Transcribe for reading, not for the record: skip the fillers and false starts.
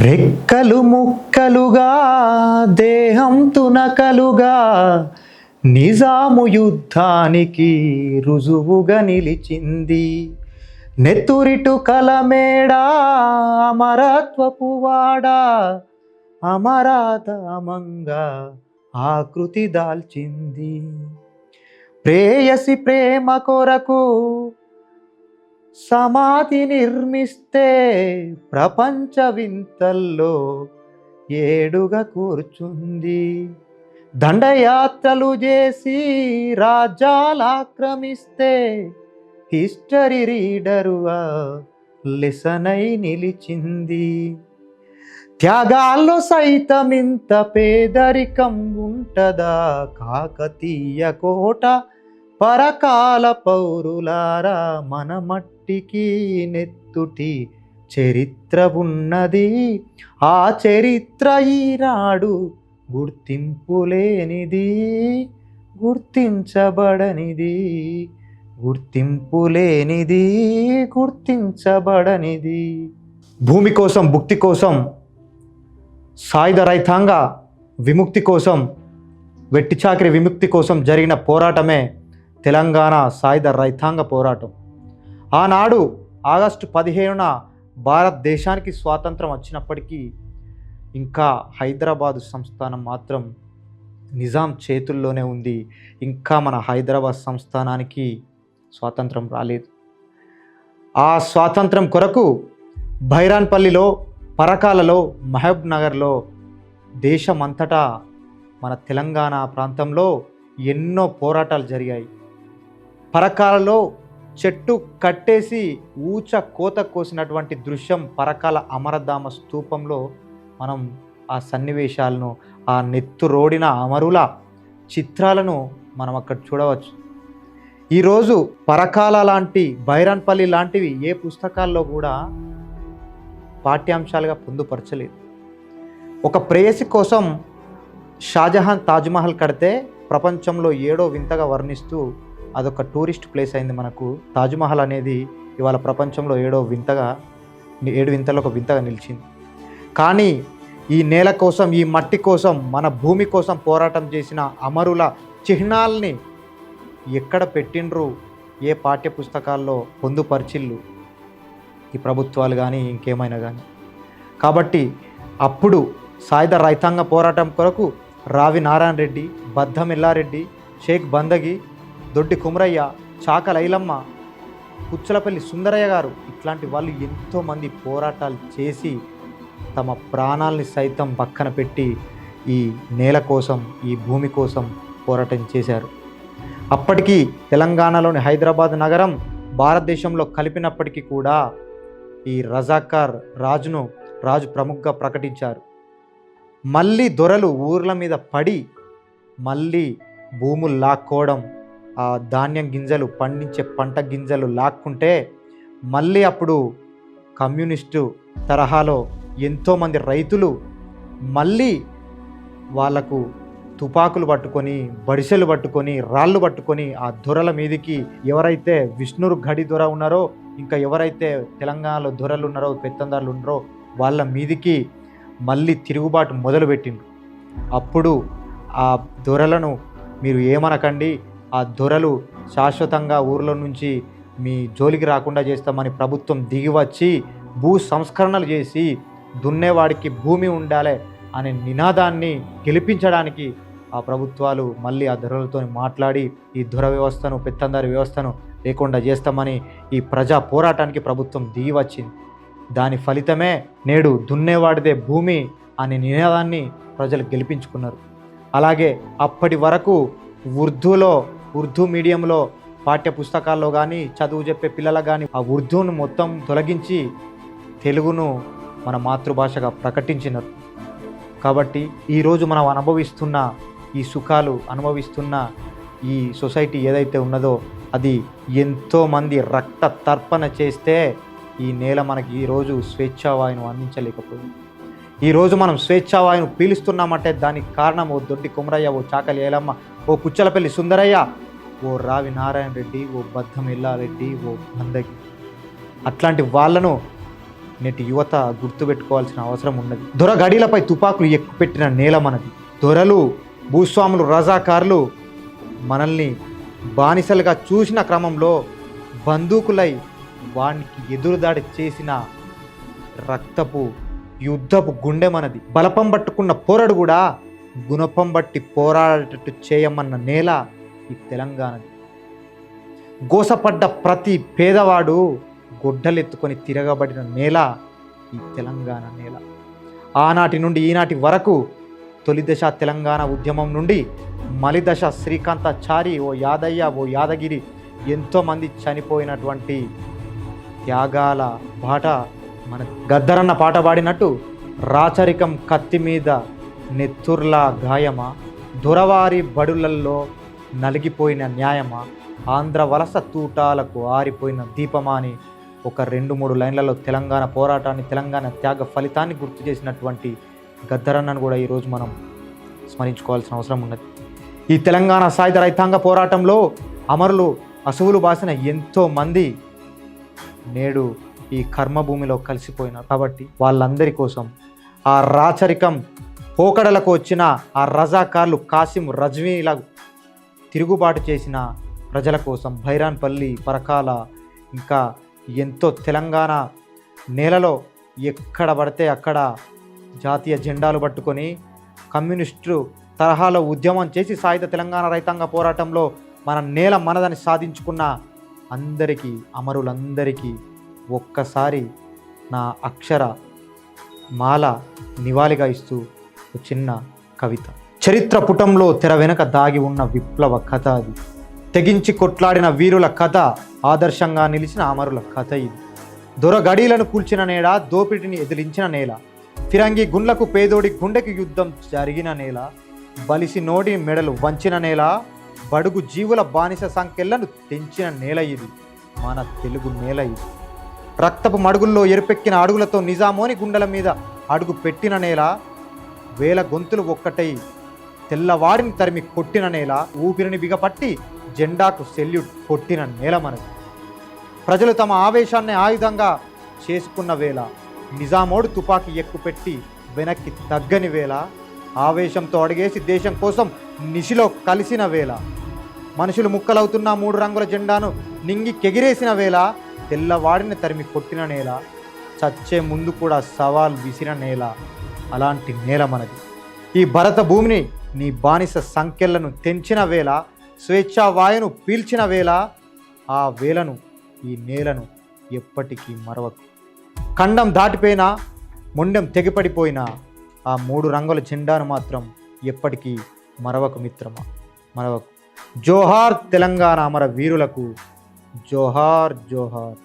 రెక్కలు ముక్కలుగా దేహం తునకలుగా నిజాము యుద్ధానికి రుజువుగా నిలిచింది. నెత్తురిటు కలమేడ అమరత్వపు వాడ అమరాధామంగా ఆకృతి దాల్చింది. ప్రేయసి ప్రేమ కొరకు సమాధి నిర్మిస్తే ప్రపంచ వింతల్లో ఏడుగా కూర్చుంది. దండయాత్రలు చేసి రాజ్యాలు ఆక్రమిస్తే హిస్టరీ రీడరుగా లెసనై నిలిచింది. త్యాగాల్లో సైతం ఇంత పేదరికం ఉంటదా? కాకతీయ కోట పరకాల పౌరులారా, మన మట్టికి నెత్తుటి చరిత్ర ఉన్నది. ఆ చరిత్ర ఈనాడు గుర్తింపు లేనిది, గుర్తించబడనిది, గుర్తింపు లేనిది, గుర్తించబడనిది. భూమి కోసం, భుక్తి కోసం, సాయుధ రైతాంగ విముక్తి కోసం, వెట్టి చాకిరి విముక్తి కోసం జరిగిన పోరాటమే తెలంగాణ సాయుధ రైతాంగ పోరాటం. ఆనాడు ఆగస్టు 15న భారతదేశానికి స్వాతంత్రం వచ్చినప్పటికీ ఇంకా హైదరాబాదు సంస్థానం మాత్రం నిజాం చేతుల్లోనే ఉంది. ఇంకా మన హైదరాబాద్ సంస్థానానికి స్వాతంత్రం రాలేదు. ఆ స్వాతంత్రం కొరకు భైరాన్పల్లిలో, పరకాలలో, మహబూబ్ నగర్లో, దేశమంతటా మన తెలంగాణ ప్రాంతంలో ఎన్నో పోరాటాలు జరిగాయి. పరకాలలో చెట్టు కట్టేసి ఊచ కోత కోసినటువంటి దృశ్యం పరకాల అమరధామ స్తూపంలో మనం ఆ సన్నివేశాలను, ఆ నెత్తురోడిన అమరుల చిత్రాలను మనం అక్కడ చూడవచ్చు. ఈరోజు పరకాల లాంటి, బైరాన్పల్లి లాంటివి ఏ పుస్తకాల్లో కూడా పాఠ్యాంశాలుగా పొందుపరచలేదు. ఒక ప్రేయసి కోసం షాజహాన్ తాజ్మహల్ కడితే ప్రపంచంలో 7వ వింతగా వర్ణిస్తూ అదొక టూరిస్ట్ ప్లేస్ అయింది. మనకు తాజ్మహల్ అనేది ఇవాళ ప్రపంచంలో 7 వింతలో ఒక వింతగా నిలిచింది. కానీ ఈ నేల కోసం, ఈ మట్టి కోసం, మన భూమి కోసం పోరాటం చేసిన అమరుల చిహ్నాల్ని ఎక్కడ పెట్టిండ్రు? ఏ పాఠ్య పుస్తకాల్లో పొందుపరిచిళ్ళు ఈ ప్రభుత్వాలు కానీ ఇంకేమైనా కానీ? కాబట్టి అప్పుడు సాయుధ రైతాంగ పోరాటం కొరకు రావి నారాయణ రెడ్డి, బద్దం ఎల్లారెడ్డి, షేక్ బందగి, దొడ్డి కుమరయ్య, చాకల ఐలమ్మ, పుచ్చలపల్లి సుందరయ్య గారు, ఇట్లాంటి వాళ్ళు ఎంతోమంది పోరాటాలు చేసి తమ ప్రాణాలని సైతం పక్కన పెట్టి ఈ నేల కోసం, ఈ భూమి కోసం పోరాటం చేశారు. అప్పటికి తెలంగాణలోని హైదరాబాద్ నగరం భారతదేశంలో కలిపినప్పటికీ కూడా ఈ రజాకార్ రాజు ప్రముఖంగా ప్రకటించారు. మళ్ళీ దొరలు ఊర్ల మీద పడి మళ్ళీ భూములు లాక్కోవడం, ఆ ధాన్యం గింజలు పండించే పంట గింజలు లాక్కుంటే మళ్ళీ అప్పుడు కమ్యూనిస్టు తరహాలో ఎంతోమంది రైతులు మళ్ళీ వాళ్లకు తుపాకులు పట్టుకొని, బడిసెలు పట్టుకొని, రాళ్ళు పట్టుకొని ఆ దొరల మీదికి, ఎవరైతే విష్ణురు గడి దొర ఉన్నారో, ఇంకా ఎవరైతే తెలంగాణలో దొరలు ఉన్నారో, పెత్తందారులు ఉన్నారో వాళ్ళ మీదికి మళ్ళీ తిరుగుబాటు మొదలుపెట్టిండ్రు. అప్పుడు ఆ దొరలను మీరు ఏమనకండి, ఆ దొరలు శాశ్వతంగా ఊర్లో నుంచి మీ జోలికి రాకుండా చేస్తామని ప్రభుత్వం దిగివచ్చి భూ సంస్కరణలు చేసి దున్నేవాడికి భూమి ఉండాలి అనే నినాదాన్ని గెలిపించడానికి ఆ ప్రభుత్వాలు మళ్ళీ ఆ దొరలతో మాట్లాడి ఈ దొర వ్యవస్థను, పెత్తందారి వ్యవస్థను లేకుండా చేస్తామని ఈ ప్రజా పోరాటానికి ప్రభుత్వం దిగి వచ్చింది. దాని ఫలితమే నేడు దున్నేవాడిదే భూమి అనే నినాదాన్ని ప్రజలు గెలిపించుకున్నారు. అలాగే అప్పటి వరకు ఉర్దూ మీడియంలో పాఠ్య పుస్తకాల్లో కానీ, చదువు చెప్పే పిల్లలకు కానీ ఆ ఉర్దూను మొత్తం తొలగించి తెలుగును మన మాతృభాషగా ప్రకటించినారు. కాబట్టి ఈరోజు మనం అనుభవిస్తున్న ఈ సుఖాలు, అనుభవిస్తున్న ఈ సొసైటీ ఏదైతే ఉన్నదో అది ఎంతోమంది రక్త తర్పణ చేస్తే ఈ నేల మనకి ఈరోజు స్వేచ్ఛావాయును అందించలేకపోయింది. ఈరోజు మనం స్వేచ్ఛావాయును పీలుస్తున్నామంటే దానికి కారణం ఓ దొడ్డి కుమరయ్య, ఓ చాకలి ఏలమ్మ, ఓ పుచ్చలపల్లి సుందరయ్య, ఓ రావి నారాయణ రెడ్డి, ఓ బద్దం ఎల్లారెడ్డి, ఓ బందగి. అట్లాంటి వాళ్ళను నేటి యువత గుర్తుపెట్టుకోవాల్సిన అవసరం ఉన్నది. దొర గడీలపై తుపాకులు ఎక్కుపెట్టిన నేల మనది. దొరలు, భూస్వాములు, రజాకారులు మనల్ని బానిసలుగా చూసిన క్రమంలో బందూకులై వానికి ఎదురుదాడి చేసిన రక్తపు యుద్ధపు గుండె మనది. బలపం పట్టుకున్న పోరాడు కూడా గుణపం బట్టి పోరాడేటట్టు చేయమన్న నేల ఈ తెలంగాణది. గోసపడ్డ ప్రతి పేదవాడు గొడ్డలెత్తుకొని తిరగబడిన నేల ఈ తెలంగాణ నేల. ఆనాటి నుండి ఈనాటి వరకు తొలిదశ తెలంగాణ ఉద్యమం నుండి మలిదశ శ్రీకాంతాచారి, ఓ యాదయ్య, ఓ యాదగిరి ఎంతోమంది చనిపోయినటువంటి త్యాగాల బాట మన గద్దరన్న పాట పాడినట్టు రాచరికం కత్తి మీద నెత్తుర్లా గాయమా, దొరవారి బడులల్లో నలిగిపోయిన న్యాయమా, ఆంధ్ర వలస తూటాలకు ఆరిపోయిన దీపమా అని ఒక 2-3 లైన్లలో తెలంగాణ పోరాటాన్ని, తెలంగాణ త్యాగ ఫలితాన్ని గుర్తు చేసినటువంటి గద్దరన్నను కూడా ఈరోజు మనం స్మరించుకోవాల్సిన అవసరం ఉన్నది. ఈ తెలంగాణ సాయుధ రైతాంగ పోరాటంలో అమరులు అసువులు బాసిన ఎంతోమంది నేడు ఈ కర్మభూమిలో కలిసిపోయినారు. కాబట్టి వాళ్ళందరి కోసం, ఆ రాచరికం పోకడలకు వచ్చిన ఆ రజాకార్లు, కాసిం, రజ్వీల తిరుగుబాటు చేసిన ప్రజల కోసం, భైరాన్పల్లి, పరకాల, ఇంకా ఎంతో తెలంగాణ నేలలో ఎక్కడ పడితే అక్కడ జాతీయ జెండాలు పట్టుకొని కమ్యూనిస్టు తరహాలో ఉద్యమం చేసి సాయుధ తెలంగాణ రైతాంగ పోరాటంలో మన నేల మనదని సాధించుకున్న అందరికీ, అమరులందరికీ ఒక్కసారి నా అక్షర మాల నివాళిగా ఇస్తూ ఒక చిన్న కవిత. చరిత్ర పుటంలో తెర వెనుక దాగి ఉన్న విప్లవ కథ అది. తెగించి కొట్లాడిన వీరుల కథ, ఆదర్శంగా నిలిచిన అమరుల కథ ఇది. దొరగడీలను కూల్చిన నేల, దోపిడిని ఎదిరించిన నేల, ఫిరంగి గుండ్లకు పేదోడి గుండెకి యుద్ధం జరిగిన నేల, బలిసి నోడి మెడలు వంచిన నేల, బడుగు జీవుల బానిస సంఖ్యలను తెంచిన నేల ఇది, మన తెలుగు నేల ఇది. రక్తపు మడుగుల్లో ఎరుపెక్కిన అడుగులతో నిజామోని గుండెల మీద అడుగు పెట్టిన నేల, వేల గొంతులు ఒక్కటై తెల్లవాడిని తరిమి కొట్టిన నేల, ఊపిరిని బిగపట్టి జెండాకు సెల్యూట్ కొట్టిన నేల మనది. ప్రజలు తమ ఆవేశాన్ని ఆయుధంగా చేసుకున్న వేళ, నిజామోడు తుపాకీ ఎక్కుపెట్టి వెనక్కి తగ్గని వేళ, ఆవేశంతో అడిగేసి దేశం కోసం నిశిలో కలిసిన వేళ, మనుషులు ముక్కలవుతున్న 3 రంగుల జెండాను నింగి కెగిరేసిన వేళ, తెల్లవాడిని తరిమి కొట్టిన నేల, చచ్చే ముందు కూడా సవాల్ విసిన నేల, అలాంటి నేల మనది. ఈ భరత భూమిని నీ బానిస సంఖ్యలను తెంచిన వేళ, స్వేచ్ఛా వాయును పీల్చిన వేళ, ఆ వేళను, ఈ నేలను ఎప్పటికీ మరవకు. ఖండం దాటిపోయినా, మొండెం తెగిపడిపోయినా, ఆ 3 రంగుల జెండాను మాత్రం ఎప్పటికీ మరవకు మిత్రమా, మరవకు. జోహార్ తెలంగాణ అమర వీరులకు, జోహార్ జోహార్.